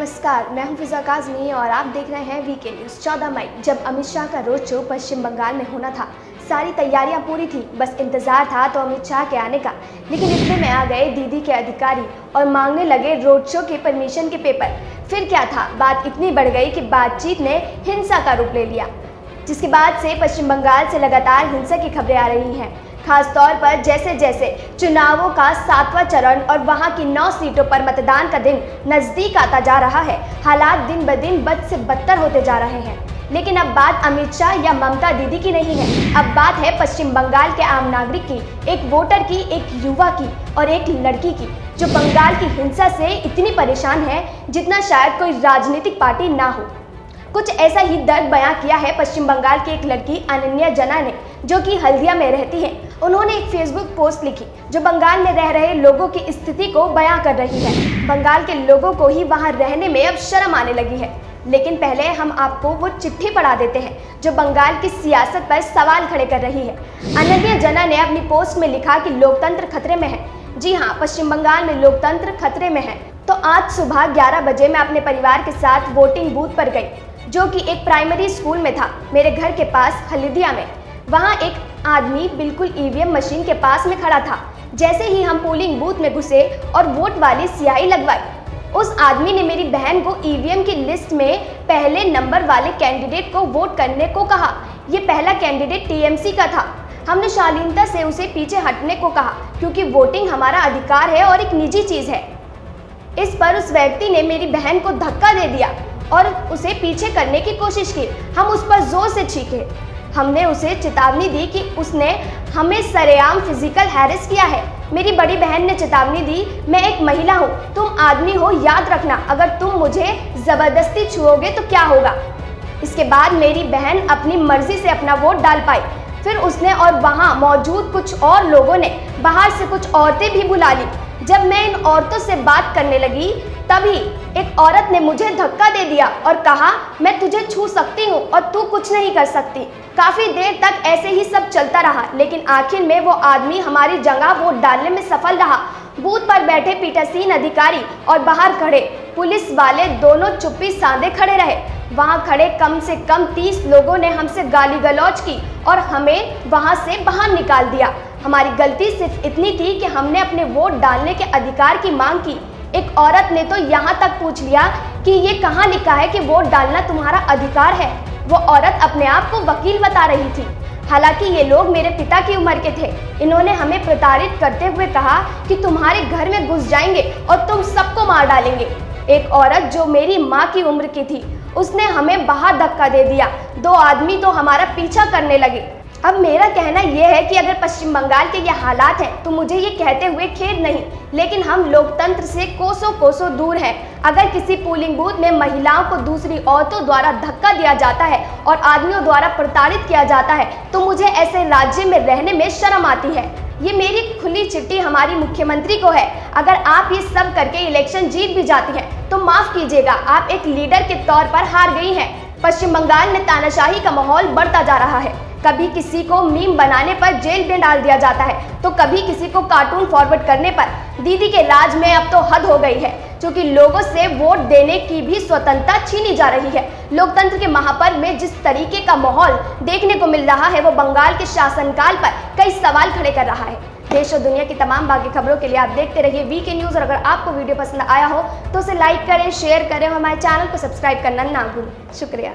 नमस्कार, मैं हूं फिजा काज़मी और आप देख रहे हैं वीके न्यूज़। 14 मई जब अमित शाह का रोड शो पश्चिम बंगाल में होना था, सारी तैयारियां पूरी थी, बस इंतजार था तो अमित शाह के आने का। लेकिन इतने में आ गए दीदी के अधिकारी और मांगने लगे रोड शो के परमिशन के पेपर। फिर क्या था, बात इतनी बढ़ गई कि बातचीत ने हिंसा का रूप ले लिया, जिसके बाद से पश्चिम बंगाल से लगातार हिंसा की खबरें आ रही हैं। खास तौर पर जैसे जैसे चुनावों का 7वां चरण और वहां की 9 सीटों पर मतदान का दिन नजदीक आता जा रहा है, हालात दिन ब दिन बद से बदतर होते जा रहे हैं। लेकिन अब बात अमित शाह या ममता दीदी की नहीं है, अब बात है पश्चिम बंगाल के आम नागरिक की, एक वोटर की, एक युवा की और एक लड़की की, जो बंगाल की हिंसा से इतनी परेशान है जितना शायद कोई राजनीतिक पार्टी ना हो। कुछ ऐसा ही दर्द बयां किया है पश्चिम बंगाल की एक लड़की अनन्या जना ने, जो कि हल्दिया में रहती है। उन्होंने एक फेसबुक पोस्ट लिखी जो बंगाल में रह रहे लोगों की स्थिति को बयां कर रही है। बंगाल के लोगों को ही वहां रहने में अब शर्म आने लगी है। लेकिन पहले हम आपको वो चिट्ठी पढ़ा देते हैं जो बंगाल की सियासत पर सवाल खड़े कर रही है। अनन्या जना ने अपनी पोस्ट में लिखा कि लोकतंत्र खतरे में है। जी हाँ, पश्चिम बंगाल में लोकतंत्र खतरे में है। तो आज सुबह 11 बजे मैं अपने परिवार के साथ वोटिंग बूथ पर गई, जो कि एक प्राइमरी स्कूल में था, मेरे घर के पास हल्दिया में। वहाँ एक आदमी बिल्कुल ईवीएम मशीन के पास में खड़ा था। जैसे ही हम पोलिंग बूथ में घुसे और वोट वाली स्याही लगवाई, उस आदमी ने मेरी बहन को ईवीएम की लिस्ट में पहले नंबर वाले कैंडिडेट को वोट करने को कहा। ये पहला कैंडिडेट टीएमसी का था। हमने शालीनता से उसे पीछे हटने को कहा, क्योंकि वोटिंग हमारा अधिकार है और एक निजी चीज है। इस पर उस व्यक्ति ने मेरी बहन को धक्का दे दिया और उसे पीछे करने की कोशिश की। हम उस पर जोर से चीखे। हमने उसे चेतावनी दी कि उसने हमें सरेआम फिजिकल हैरेस किया है। मेरी बड़ी बहन ने चेतावनी दी, मैं एक महिला हूँ, तुम आदमी हो, याद रखना, अगर तुम मुझे जबरदस्ती छुओगे तो क्या होगा। इसके बाद मेरी बहन अपनी मर्जी से अपना वोट डाल पाई। फिर उसने और वहाँ मौजूद कुछ और लोगों ने बाहर से कुछ औरतें भी बुला ली। जब मैं इन औरतों से बात करने लगी, तभी एक औरत ने मुझे धक्का दे दिया और कहा, मैं तुझे छू सकती हूँ और तू कुछ नहीं कर सकती। काफी देर तक ऐसे ही सब चलता रहा, लेकिन आखिर में वो आदमी हमारी जगह वोट डालने में सफल रहा। बूथ पर बैठे पीठासीन अधिकारी और बाहर खड़े पुलिस वाले दोनों चुप्पी साधे खड़े रहे। वहां खड़े कम से कम 30 लोगों ने हमसे गाली गलौज की और हमें वहां से बाहर निकाल दिया। हमारी गलती सिर्फ इतनी थी कि हमने अपने वोट डालने के अधिकार की मांग की। एक औरत ने तो यहाँ तक पूछ लिया कि ये कहाँ लिखा है कि वोट डालना तुम्हारा अधिकार है। वो औरत अपने आप को वकील बता रही थी। हालांकि ये लोग मेरे पिता की उम्र के थे। इन्होंने हमें प्रताड़ित करते हुए कहा कि तुम्हारे घर में घुस जाएंगे और तुम सबको मार डालेंगे। एक औरत जो मेरी माँ की उम्र की थी, उसने हमें बाहर धक्का दे दिया। 2 आदमी तो हमारा पीछा करने लगे। अब मेरा कहना यह है कि अगर पश्चिम बंगाल के ये हालात हैं तो मुझे ये कहते हुए खेद नहीं, लेकिन हम लोकतंत्र से कोसों कोसों दूर हैं। अगर किसी पोलिंग बूथ में महिलाओं को दूसरी औरतों द्वारा धक्का दिया जाता है और आदमियों द्वारा प्रताड़ित किया जाता है, तो मुझे ऐसे राज्य में रहने में शर्म आती है। ये मेरी खुली चिट्ठी हमारी मुख्यमंत्री को है। अगर आप ये सब करके इलेक्शन जीत भी जाती हैं तो माफ कीजिएगा, आप एक लीडर के तौर पर हार गई हैं। पश्चिम बंगाल में तानाशाही का माहौल बढ़ता जा रहा है। कभी किसी को मीम बनाने पर जेल में डाल दिया जाता है, तो कभी किसी को कार्टून फॉरवर्ड करने पर। दीदी के राज में अब तो हद हो गई है, क्योंकि लोगों से वोट देने की भी स्वतंत्रता छीनी जा रही है। लोकतंत्र के महापर्व में जिस तरीके का माहौल देखने को मिल रहा है, वो बंगाल के शासनकाल पर कई सवाल खड़े कर रहा है। देश और दुनिया की तमाम बाकी खबरों के लिए आप देखते रहिए वीके न्यूज़। और अगर आपको वीडियो पसंद आया हो तो उसे लाइक करें, शेयर करें और हमारे चैनल को सब्सक्राइब करना ना भूलें। शुक्रिया।